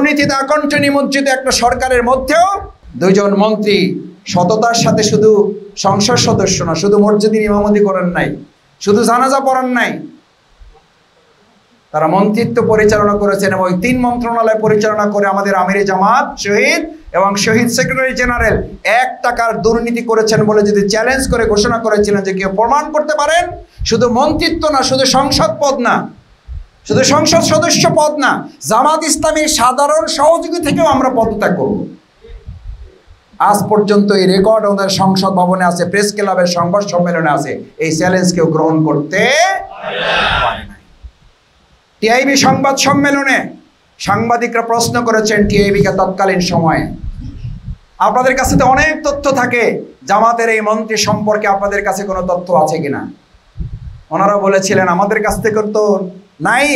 দুর্নীতিতে আকণ্ঠ নিমজ্জিত একটা সরকারের মধ্যেও দুইজন মন্ত্রী সততার সাথে শুধু সংসদ সদস্য না, শুধু মসজিদে ইমামতি করেন নাই, শুধু জানাজা পড়ান নাই, তারা মন্ত্রিত্ব পরিচালনা করেছেন এবং 3 মন্ত্রণালয় পরিচালনা করে আমাদের আমিরে জামাত শহীদ এবং শহীদ সেক্রেটারি জেনারেল 1 টাকার দুর্নীতি করেছেন বলে যদি চ্যালেঞ্জ করে ঘোষণা করেছিলেন যে কেউ প্রমাণ করতে পারেন, শুধু মন্ত্রিত্ব না, শুধু সংসদ পদ না, শুধু সংসদ সদস্য পদ না, জামাত ইসলামীর সাধারণ সহযোগী থেকেও আমরা পদত্যাগ করব। আজ পর্যন্ত এই রেকর্ড আমাদের সংসদ ভবনে আছে, প্রেস ক্লাবের সংবাদ সম্মেলনে আছে, এই চ্যালেঞ্জ কেউ গ্রহণ করতে পারে না। টিআইবি সংবাদ সম্মেলনে সাংবাদিকরা প্রশ্ন করেছেন টিআইবিকে তৎকালীন সময়ে, আপনাদের কাছে তো অনেক তথ্য থাকে, জামাতের এই মন্ত্রী সম্পর্কে আপনাদের কাছে কোনো তথ্য আছে কিনা? ওনারা বলেছিলেন আমাদের কাছ থেকে তো নাই,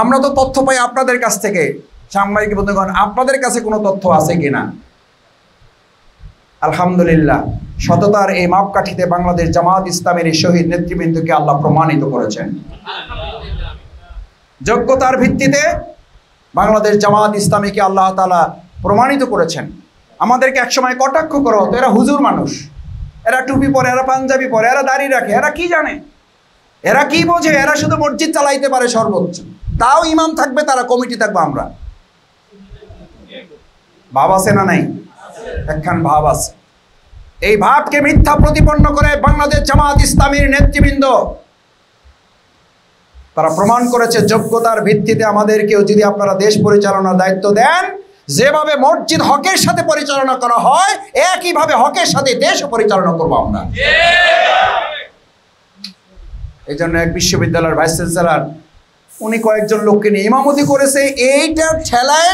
আমরা তো তথ্য পাই আপনাদের কাছ থেকে। সাংবাদিক বন্ধুগণ, আপনাদের কাছে কোনো তথ্য আছে কিনা? আলহামদুলিল্লাহ, সততার এই মাপকাঠিতে বাংলাদেশ জামাত ইসলামের এই শহীদ নেতৃবৃন্দকে আল্লাহ প্রমাণিত করেছেন। যোগ্যতার ভিত্তিতে বাংলাদেশ জামাত ইসলামীকে আল্লাহ তাআলা প্রমাণিত করেছেন। আমাদেরকে একসময় কটাক্ষ করা হতো, এরা হুজুর মানুষ, এরা টুপি পরে, এরা পাঞ্জাবি পরে, এরা দাড়ি রাখে, এরা কি জানে, এরা কি বোঝে, এরা শুধু মসজিদ চালাইতে পারে সর্বোচ্চ, তাও ইমাম থাকবে, তারা কমিটি থাকবে। আমরা ভাব আছে না নাই? একখান ভাব আছে। এই ভাবকে মিথ্যা প্রতিপন্ন করে বাংলাদেশ জামাত ইসলামীর নেতৃবৃন্দ তারা প্রমাণ করেছে যোগ্যতার ভিত্তিতে আমাদেরকেও যদি আপনারা দেশ পরিচালনার দায়িত্ব দেন, যেভাবে মসজিদ হকের সাথে পরিচালনা করা হয় একইভাবে হকের সাথে দেশ পরিচালনা করবো আমরা। এই জন্য এক বিশ্ববিদ্যালয়ের ভাইস চ্যান্সেলর উনি কয়েকজন লোককে নিয়ে ইমামতি করেছে, এইটা ঠেলায়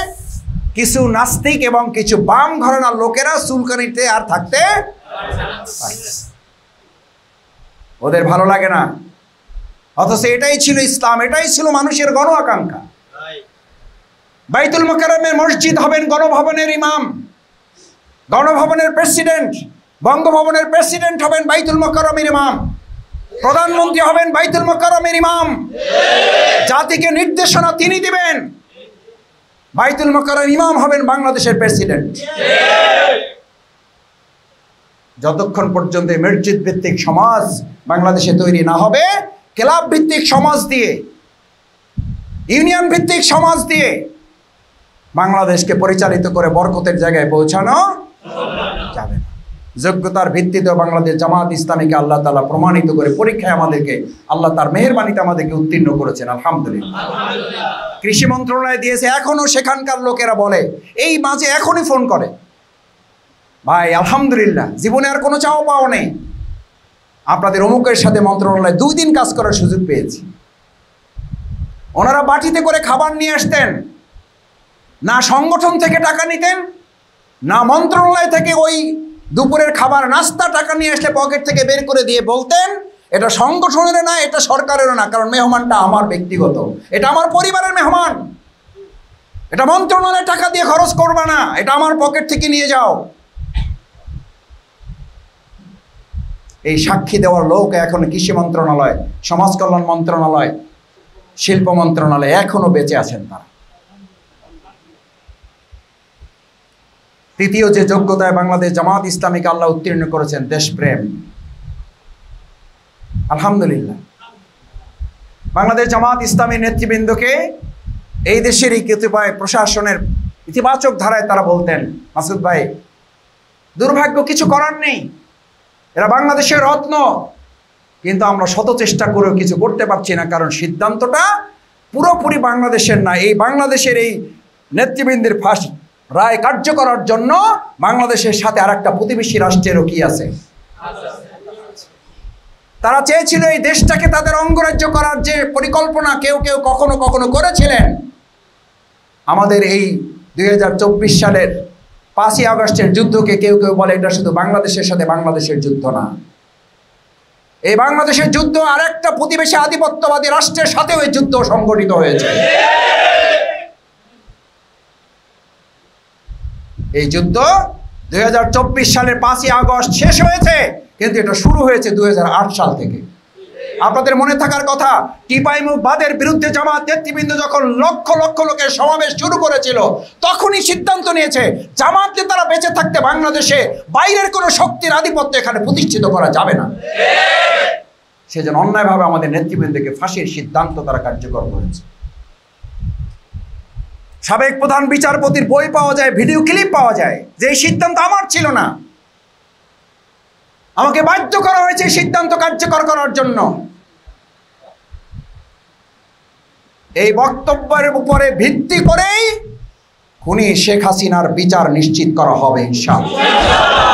কিছু নাস্তিক এবং কিছু বাম ঘরানার লোকেরা চুলকানিতে আর থাকতে ওদের ভালো লাগে না, অথচ এটাই ছিল ইসলাম, এটাই ছিল মানুষের গণ আকাঙ্ক্ষা। বাইতুল মোকাররমের মসজিদ হবেন গণভবনের ইমাম, গণভবনের প্রেসিডেন্ট, বঙ্গভবনের প্রেসিডেন্ট হবেন বাইতুল মোকাররমের ইমাম, প্রধানমন্ত্রী হবেন বাইতুল মোকাররমের ইমাম, জাতিকে নির্দেশনা তিনি দিবেন। বাইতুল মোকাররম ইমাম হবেন বাংলাদেশের প্রেসিডেন্ট। যতক্ষণ পর্যন্ত মসজিদ ভিত্তিক সমাজ বাংলাদেশে তৈরি না হবে, ক্লাব ভিত্তিক সমাজ দিয়ে, ইউনিয়ন ভিত্তিক সমাজ দিয়ে বাংলাদেশকে পরিচালিত করে বরকতের জায়গায় পৌঁছানো যাবে না। যোগ্যতার ভিত্তিতে বাংলাদেশ জামাত ইসলামীকে আল্লাহ তাআলা প্রমাণিত করে পরীক্ষায় আমাদেরকে আল্লাহ তার মেহেরবানিতে আমাদেরকে উত্তীর্ণ করেছেন। আলহামদুলিল্লাহ। কৃষি মন্ত্রণালয় দিয়েছে, এখনো সেখানকার লোকেরা বলে, এই মাঝে এখনই ফোন করে, ভাই আলহামদুলিল্লাহ জীবনে আর কোনো চাওয়া পাওয়া নেই, আপনাদের অমুকের সাথে মন্ত্রণালয় 2 দিন কাজ করার সুযোগ পেয়েছি। ওনারা বাটিতে করে খাবার নিয়ে আসতেন, না সংগঠন থেকে টাকা নিতেন, না মন্ত্রণালয় থেকে ওই দুপুরের খাবার নাস্তা টাকা নিয়ে আসলে পকেট থেকে বের করে দিয়ে বলতেন এটা সংগঠনের না, এটা সরকারেরও না, কারণ মেহমানটা আমার ব্যক্তিগত, এটা আমার পরিবারের মেহমান, এটা মন্ত্রণালয় টাকা দিয়ে খরচ করবে না, এটা আমার পকেট থেকে নিয়ে যাও। এই সাক্ষী দেওয়ার লোক এখন কৃষি মন্ত্রণালয়, সমাজ কল্যাণ মন্ত্রণালয়, শিল্প মন্ত্রণালয় এখনো বেঁচে আছেন তারা। তৃতীয় যে যোগ্যতায় বাংলাদেশ জামাত ইসলামীকে আল্লাহ উত্তীর্ণ করেছেন, দেশপ্রেম। আলহামদুলিল্লাহ, বাংলাদেশ জামাত ইসলামীর নেতৃবৃন্দকে এই দেশেরই কতিপয় প্রশাসনের ইতিবাচক ধারায় তারা বলতেন, মাসুদ ভাই দুর্ভাগ্য কিছু করার নেই, এরা বাংলাদেশের রত্ন, কিন্তু আমরা শত চেষ্টা করেও কিছু করতে পারছি না, কারণ সিদ্ধান্তটা পুরোপুরি বাংলাদেশের না। এই বাংলাদেশের এই নেতৃবৃন্দের ফাঁসি রায় কার্য করার জন্য বাংলাদেশের সাথে আরেকটা প্রতিবেশী রাষ্ট্রেরও কি আছে, তারা চেয়েছিল এই দেশটাকে তাদের অঙ্গরাজ্য করার যে পরিকল্পনা কেউ কেউ কখনো কখনো করেছিলেন। আমাদের এই 2024 সালের 5ই আগস্টের যুদ্ধকে কেউ কেউ বলে এটা শুধু বাংলাদেশের সাথে বাংলাদেশের যুদ্ধ না, এই বাংলাদেশের যুদ্ধ আরেকটা প্রতিবেশী আধিপত্যবাদী রাষ্ট্রের সাথেও এই যুদ্ধ সংগঠিত হয়েছে। এই যুদ্ধ 2024 সালের 5ই আগস্ট শেষ হয়েছে, কিন্তু এটা শুরু হয়েছে 2008 সাল থেকে। আপনাদের মনে থাকার কথা, টিপাই মুখবাদের বিরুদ্ধে জামাত নেতৃবৃন্দ যখন লক্ষ লক্ষ লোকের সমাবেশ শুরু করেছিল, তখনই সিদ্ধান্ত নিয়েছে জামাত নেতারা বেঁচে থাকতে বাংলাদেশে বাইরের কোনো শক্তির আধিপত্য এখানে প্রতিষ্ঠিত করা যাবে না। সেজন্য অন্যায়ভাবে আমাদের নেতৃবৃন্দকে ফাঁসির সিদ্ধান্ত তারা কার্যকর করেছে। সাবেক প্রধান বিচারপতির বই পাওয়া যায়, ভিডিও ক্লিপ পাওয়া যায়, যে এই সিদ্ধান্ত আমার ছিল না, আমাকে বাধ্য করা হয়েছে এই সিদ্ধান্ত কার্যকর করার জন্য। এই বক্তব্যের উপরে ভিত্তি করেই খুনি শেখ হাসিনার বিচার নিশ্চিত করা হবে ইনশাআল্লাহ।